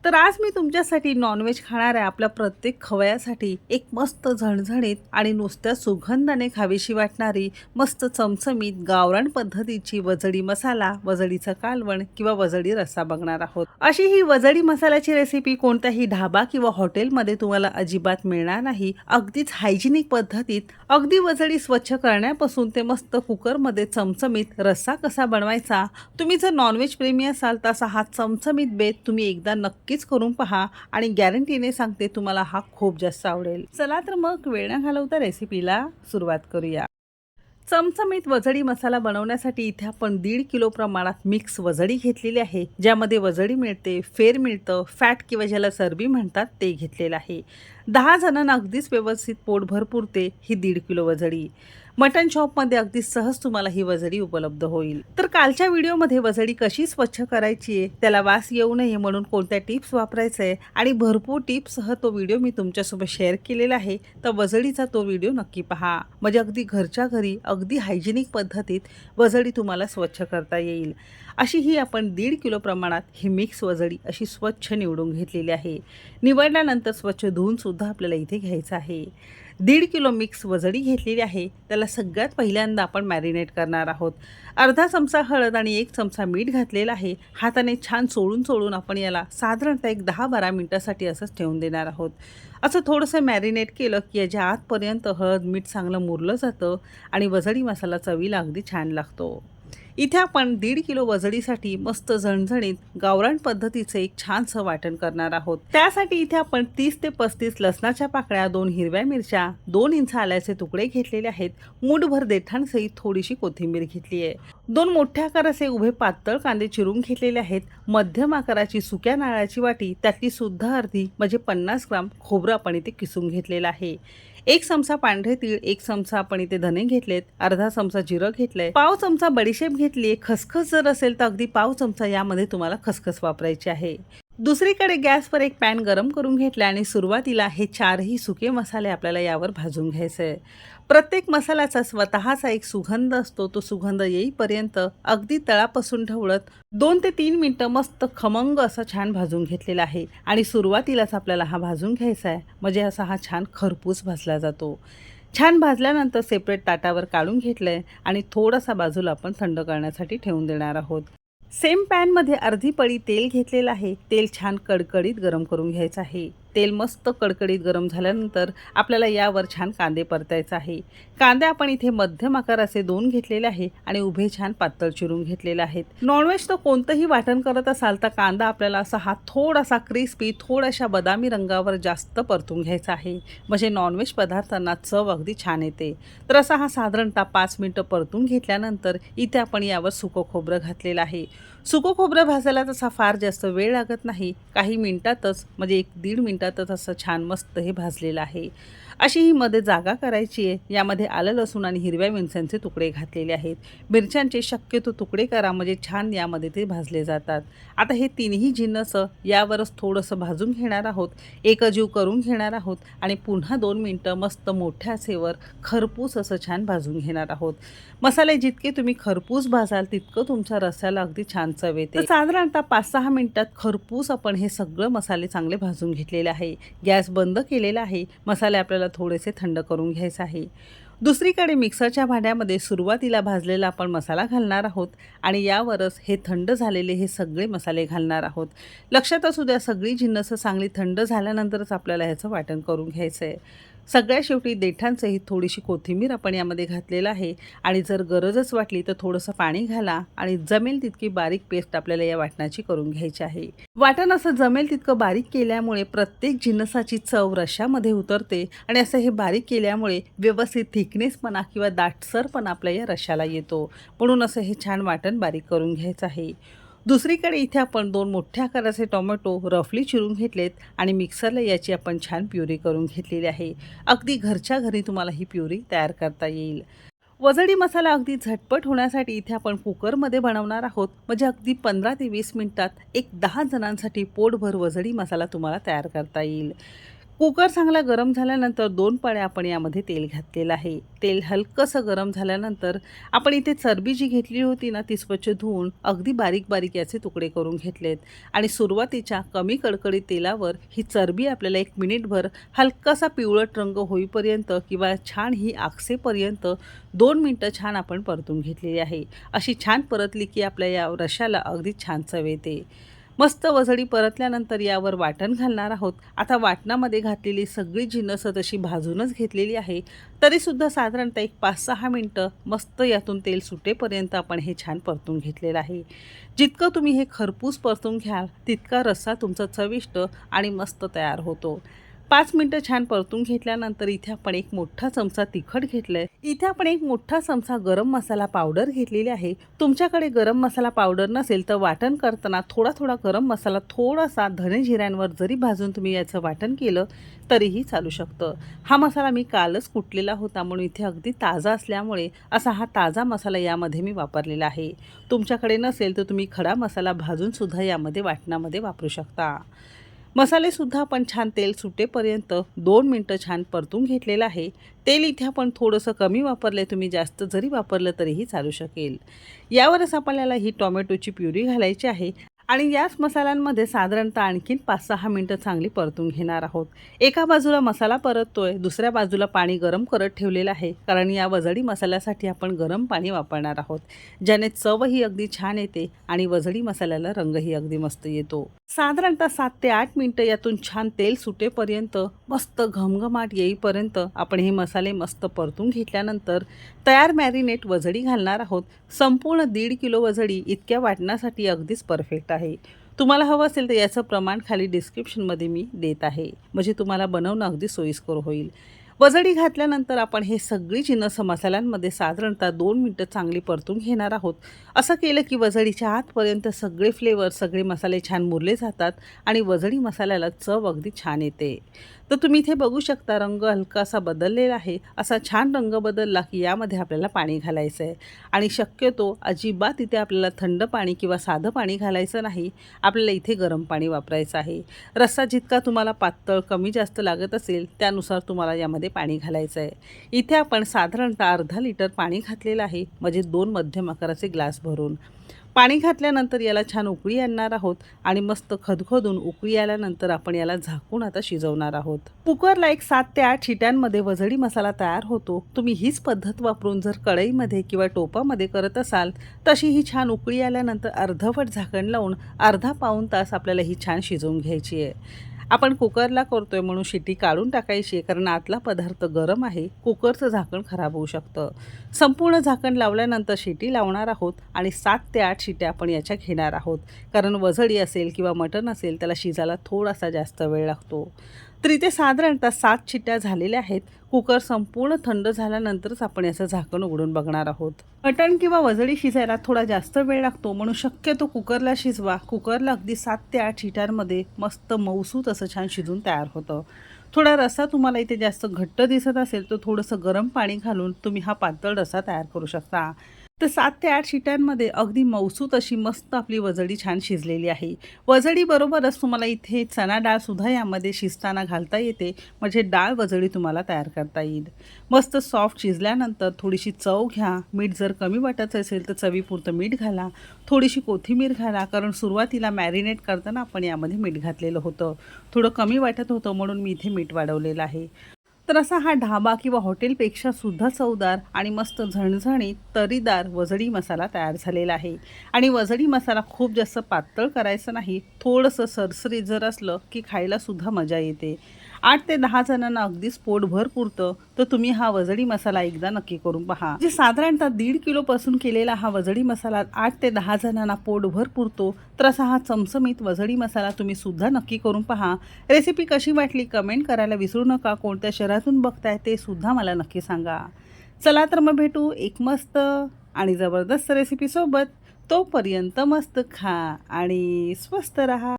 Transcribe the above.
तर आज मी तुमच्यासाठी नॉनव्हेज खाणाऱ्या आपल्या प्रत्येक खवयासाठी एक मस्त झणझणीत आणि नुसत्या सुगंधाने खावीशी वाटणारी मस्त चमचमीत गावरान पद्धतीची वजडी मसाला, वजडीचं कालवण किंवा वजडी रस्सा बघणार आहोत. अशी ही वजडी मसाल्याची रेसिपी कोणत्याही ढाबा किंवा हॉटेलमध्ये तुम्हाला अजिबात मिळणार नाही. अगदीच हायजिनिक पद्धतीत, अगदी वजडी स्वच्छ करण्यापासून ते मस्त कुकरमध्ये चमचमीत रस्सा कसा बनवायचा. तुम्ही जर नॉनव्हेज प्रेमी असाल तसा हा चमचमीत बेत तुम्ही एकदा नक्कीच करून पहा आणि गॅरंटीने सांगते तुम्हाला हा खूप जास्त आवडेल. चला तर मग वेळ न घालवता रेसिपीला सुरुवात करूया. चमचमीत वजडी मसाला बनवण्यासाठी इथे आपण 1.5 किलो प्रमाणात मिक्स वजडी घेतलेली आहे. ज्यामध्ये वजडी मिळते, फेर मिळतं, फॅट किंवा ज्याला चरबी म्हणतात ते घेतलेलं आहे. 10 जणांना अगदीच व्यवस्थित पोटभर पुरते ही 1.5 किलो वजडी. मटन शॉपमध्ये अगदी सहज तुम्हाला ही वजडी उपलब्ध होईल. तर कालच्या व्हिडिओमध्ये वजडी कशी स्वच्छ करायची आहे, त्याला वास येऊ नये म्हणून कोणत्या टिप्स वापरायचे आहे आणि भरपूर टिप्ससह तो व्हिडिओ मी तुमच्यासोबत शेअर केलेला आहे. तर वजडीचा तो व्हिडिओ नक्की पहा. म्हणजे अगदी घरच्या घरी अगदी हायजिनिक पद्धतीत वजडी तुम्हाला स्वच्छ करता येईल. अशी ही आपण 1.5 किलो प्रमाणात ही मिक्स वजडी अशी स्वच्छ निवडून घेतलेली आहे. निवडल्यानंतर स्वच्छ धुवून सुद्धा आपल्याला इथे घ्यायचं आहे. 1.5 किलो मिक्स वजडी घेतलेली आहे. त्याला सगळ्यात पहिल्यांदा आपण मॅरिनेट करणार आहोत. अर्धा चमचा हळद आणि 1 चमचा मीठ घातलेला आहे. हाताने छान चोळून आपण याला साधारणतः एक 10-12 मिनिटासाठी असंच ठेवून देणार आहोत. असं थोडंसं मॅरिनेट केलं की याच्या आतपर्यंत हळद मीठ चांगलं मुरलं जातं आणि वजडी मसाला चवीला अगदी छान लागतो. इथे आपण 1.5 किलो वजडीसाठी मस्त झणझणीत गावरान पद्धतीचे एक छानसं वाटण करणार आहोत. त्यासाठी इथे आपण 30 ते 35 लसणाच्या पाकळ्या, 2 हिरव्या मिरच्या, 2 इंच आल्याचे तुकडे घेतलेले आहेत. मूठभर देठांसहित थोडीशी कोथिंबीर घेतली आहे. 2 मोठ्या आकाराचे उभे पातळ कांदे चिरून घेतलेले आहेत. मध्यम आकाराची सुक्या नारळाची वाटी, त्यातली सुद्धा अर्धी म्हणजे 50 ग्राम खोबरं आपण इथे किसून घेतलेलं आहे. 1 चमचा पांढरे तीळ, 1 चमचा आपण इथे धने घेतलेत, अर्धा चमचा जिरं घेतलंय, पाव चमचा बडीशेप घेतली. खसखस जर असेल तर अगदी पाव चमचा यामध्ये तुम्हाला खसखस वापरायची आहे. दुसरीकडे गॅसवर एक पॅन गरम करून घेतला आणि सुरुवातीला हे 4ही सुके मसाले आपल्याला यावर भाजून घ्यायचे आहे. प्रत्येक मसाल्याचा स्वतःचा एक सुगंध असतो. तो सुगंध येईपर्यंत अगदी तळापासून ढवळत 2 ते 3 मिनिटं मस्त खमंग असं छान भाजून घेतलेला आहे. आणि सुरुवातीलाच आपल्याला हा भाजून घ्यायचा आहे, म्हणजे असा हा छान खरपूस भाजला जातो. छान भाजल्यानंतर सेपरेट ताटावर काढून घेतलं आहे आणि थोडासा बाजूला आपण थंड करण्यासाठी ठेवून देणार आहोत. सेम पॅनमध्ये अर्धी पळी तेल घेतलेलं आहे. तेल छान कडकडीत गरम करून घ्यायचं आहे. तेल मस्त कडकडीत गरम झाल्यानंतर आपल्याला यावर छान कांदे परतायचा आहे. कांदे आपण इथे मध्यम आकाराचे 2 घेतलेले आहे आणि उभे छान पातळ चिरून घेतलेले आहेत. नॉनव्हेज तर कोणतंही वाटण करत असाल तर कांदा आपल्याला असा हा थोडासा क्रिस्पी, थोड्याशा बदामी रंगावर जास्त परतून घ्यायचा आहे, म्हणजे नॉनव्हेज पदार्थांना चव अगदी छान येते. तर असा हा साधारणतः 5 मिनिटं परतून घेतल्यानंतर इथे आपण यावर सुकं खोबरं घातलेलं आहे. सुकं खोबरं भाजायला तसा फार जास्त वेळ लागत नाही. काही मिनिटातच, म्हणजे 1-1.5 मिनिटातच असं छान मस्त हे भाजलेलं आहे. अशी ही मध्ये जागा करायची आहे. यामध्ये आलं, लसूण आणि हिरव्या मिरच्यांचे तुकडे घातलेले आहेत. मिरच्यांचे शक्यतो तुकडे करा, म्हणजे छान यामध्ये ते भाजले जातात. आता हे तिन्ही जिन्नस यावरच थोडंसं भाजून घेणार आहोत, एकजीव करून घेणार आहोत आणि पुन्हा 2 मिनिटं मस्त मोठ्या आचेवर खरपूस असं छान भाजून घेणार आहोत. मसाले जितके तुम्ही खरपूस भाजाल तितकं तुमच्या रस्स्याला अगदी छान चव येते. साधारणतः 5-6 मिनिटात खरपूस आपण हे सगळं मसाले चांगले भाजून घेतलेले आहे. गॅस बंद केलेला आहे. मसाले आपल्याला थोडेसे थंड करून घ्यायचे आहे. दुसरीकडे मिक्सरच्या भांड्यामध्ये सुरुवातीला भाजलेला आपण मसाला घालणार आहोत आणि यावरच हे थंड झालेले हे सगळे मसाले घालणार आहोत. लक्षात असू द्या, सगळी जिन्नस चांगली थंड झाल्यानंतरच आपल्याला ह्याचं वाटण करून घ्यायचं आहे. सगळ्या शेवटी देठांसहित थोडीशी कोथिंबीर आपण यामध्ये घातलेलं आहे आणि जर गरजच वाटली तर थोडंसं पाणी घाला आणि जमेल तितकी बारीक पेस्ट आपल्याला या वाटणाची करून घ्यायची आहे. वाटण असं जमेल तितकं बारीक केल्यामुळे प्रत्येक जिन्नसाची चव रश्श्यामध्ये उतरते आणि असं हे बारीक केल्यामुळे व्यवस्थित थिकनेसपणा किंवा दाटसरपणा आपल्या या रश्श्याला येतो. म्हणून असं हे छान वाटण बारीक करून घ्यायचं आहे. दुसरीकडे इथे आपण 2 मोठ्या आकाराचे टोमॅटो रफली चिरून घेतलेत आणि मिक्सरला याची आपण छान प्युरी करून घेतलेली आहे. अगदी घरच्या घरी तुम्हाला ही प्युरी तयार करता येईल. वजडी मसाला अगदी झटपट होण्यासाठी इथे आपण कुकरमध्ये बनवणार आहोत, म्हणजे अगदी 15 ते 20 मिनिटात एक 10 जणांसाठी पोटभर वजडी मसाला तुम्हाला तयार करता येईल. कुकर चांगला गरम झाल्यानंतर 2 पळ्या आपण यामध्ये तेल घातलेलं आहे. तेल हलकंसं गरम झाल्यानंतर आपण इथे चरबी जी घेतली होती ना, ती स्वच्छ धुवून अगदी बारीक-बारीक याचे तुकडे करून घेतलेत आणि सुरुवातीच्या कमी कडकडीत तेलावर ही चरबी आपल्याला 1 मिनिटभर हलकासा पिवळट रंग होईपर्यंत किंवा छान ही आकसेपर्यंत 2 मिनिटं छान आपण परतून घेतलेली आहे. अशी छान परतली की आपल्या या रश्श्याला अगदी छान चव येते. मस्त वजडी परतल्यानंतर यावर वाटण घालणार आहोत. आता वाटणामध्ये घातलेली सगळी जिन्नस तशी भाजूनच घेतलेली आहे. तरीसुद्धा साधारणतः एक 5-6 मिनटं मस्त यातून तेल सुटेपर्यंत आपण हे छान परतून घेतलेलं आहे. जितकं तुम्ही हे खरपूस परतून घ्याल तितका रस्सा तुमचा चविष्ट आणि मस्त तयार होतो. 5 मिनटं छान परतून घेतल्यानंतर इथे आपण एक मोठा चमचा तिखट घेतलंय. इथे आपण एक मोठा चमचा गरम मसाला पावडर घेतलेली आहे. तुमच्याकडे गरम मसाला पावडर नसेल तर वाटण करताना थोडा गरम मसाला थोडासा धने जिऱ्यांवर जरी भाजून तुम्ही याचं वाटण केलं तरीही चालू शकतं. हा मसाला मी कालच कुटलेला होता म्हणून इथे अगदी ताजा असल्यामुळे असा हा ताजा मसाला यामध्ये मी वापरलेला आहे. तुमच्याकडे नसेल तर तुम्ही खडा मसाला भाजून सुद्धा यामध्ये वाटणामध्ये वापरू शकता. मसालेसुद्धा आपण छान तेल सुटेपर्यंत 2 मिनटं छान परतून घेतलेलं आहे. तेल इथे आपण थोडंसं कमी वापरलं आहे, तुम्ही जास्त जरी वापरलं तरीही चालू शकेल. यावरच आपल्याला ही टोमॅटोची प्युरी घालायची आहे आणि याच मसाल्यांमध्ये साधारणतः आणखीन 5-6 मिनटं चांगली परतून घेणार आहोत. एका बाजूला मसाला परततोय, दुसऱ्या बाजूला पाणी गरम करत ठेवलेलं आहे, कारण या वजडी मसाल्यासाठी आपण गरम पाणी वापरणार आहोत, ज्याने चवही अगदी छान येते आणि वजडी मसाल्याला रंगही अगदी मस्त येतो. साधारणतः 7 ते 8 मिनटं यातून छान तेल सुटेपर्यंत मस्त घमघमाट येईपर्यंत आपण हे मसाले मस्त परतून घेतल्यानंतर तयार मॅरिनेट वजडी घालणार आहोत. संपूर्ण 1.5 किलो वजडी इतक्या वाटण्यासाठी अगदीच परफेक्ट आहे. तुम्हाला हवं असेल तर याचं प्रमाण खाली डिस्क्रिप्शनमध्ये मी देत आहे, म्हणजे तुम्हाला बनवणं अगदी सोयीस्कर होईल. वजडी घातल्यानंतर आपण हे सगळी जिन्नस मसाल्यांमध्ये साधारणतः 2 मिनटं चांगली परतून घेणार आहोत. असं केलं की वजडीच्या आतपर्यंत सगळे फ्लेवर, सगळे मसाले छान मुरले जातात आणि वजडी मसाल्याला चव अगदी छान येते. तर तुम्ही इथे बघू शकता रंग हलकासा बदललेला आहे. असा छान रंग बदलला की यामध्ये आपल्याला पाणी घालायचं आहे आणि शक्यतो अजिबात इथे आपल्याला थंड पाणी किंवा साधं पाणी घालायचं नाही. आपल्याला इथे गरम पाणी वापरायचं आहे. रस्सा जितका तुम्हाला पातळ कमी जास्त लागत असेल त्यानुसार तुम्हाला यामध्ये पाणी घालायचं आहे. इथे आपण साधारणतः अर्धा लिटर पाणी घातलेलं आहे, म्हणजे 2 मध्यम आकाराचे ग्लास भरून. पाणी घातल्यानंतर याला छान उकळी आणणार आहोत आणि मस्त खदखदून उकळी आल्यानंतर आपण याला झाकून आता शिजवणार आहोत. कुकरला एक 7 ते 8 शिट्यांमध्ये वजडी मसाला तयार होतो. तुम्ही हीच पद्धत वापरून जर कढईमध्ये किंवा टोपामध्ये करत असाल तशी ही छान उकळी आल्यानंतर अर्धवट झाकण लावून अर्धा पाऊण तास आपल्याला ही छान शिजवून घ्यायची आहे. आपण कुकरला करतोय म्हणून शिटी काढून टाकायची आहे, कारण आतला पदार्थ गरम आहे, कुकरचं झाकण खराब होऊ शकतं. संपूर्ण झाकण लावल्यानंतर शिटी लावणार आहोत आणि 7 ते 8 शिट्या आपण याच्या घेणार आहोत, कारण वजडी असेल किंवा मटण असेल त्याला शिजायला थोडासा जास्त वेळ लागतो. तर इथे साधारणतः 7 शिट्या झालेल्या आहेत. कुकर संपूर्ण थंड झाल्यानंतरच आपण याचं झाकण उघडून बघणार आहोत. मटण किंवा वजडी शिजायला थोडा जास्त वेळ लागतो म्हणून शक्यतो कुकरला शिजवा. कुकरला अगदी 7 ते 8 शिट्यांमध्ये मस्त मऊसूत असं छान शिजून तयार होतं. थोडा रस्सा तुम्हाला इथे जास्त घट्ट दिसत असेल तर थोडंसं गरम पाणी घालून तुम्ही हा पातळ रस्सा तयार करू शकता. तर 7 ते 8 शिट्यांमध्ये अगदी मऊसूत अशी मस्त आपली वजडी छान शिजलेली आहे. वजडीबरोबरच तुम्हाला इथे चणा डाळसुद्धा यामध्ये शिजताना घालता येते, म्हणजे डाळ वजडी तुम्हाला तयार करता येईल. मस्त सॉफ्ट शिजल्यानंतर थोडीशी चव घ्या. मीठ जर कमी वाटत असेल तर चवीपुरतं मीठ घाला. थोडीशी कोथिंबीर घाला, कारण सुरुवातीला मॅरिनेट करताना आपण यामध्ये मीठ घातलेलं होतं. थोडं कमी वाटत होतं म्हणून मी इथे मीठ वाढवलेलं आहे. तर असा हा ढाबा किंवा हॉटेलपेक्षा सुद्धा चवदार आणि मस्त झणझणीत तरीदार वजडी मसाला तयार झालेला आहे. आणि वजडी मसाला खूप जास्त पातळ करायचं नाही, थोडंसं सरसरीत जर असलं की खायला सुद्धा मजा येते. 8 ते 10 जणांना अगदीच पोटभर पुरतं. तर तुम्ही हा वजडी मसाला एकदा नक्की करून पहा. म्हणजे साधारणतः 1.5 किलोपासून केलेला हा वजडी मसाला 8 ते 10 जणांना पोटभर पुरतो. तर असा हा चमचमीत वजडी मसाला तुम्ही सुद्धा नक्की करून पहा. रेसिपी कशी वाटली कमेंट करायला विसरू नका. कोणत्या शहरातून बघताय ते सुद्धा मला नक्की सांगा. चला तर मग भेटू एक मस्त आणि जबरदस्त रेसिपीसोबत. तोपर्यंत मस्त खा आणि स्वस्त रहा.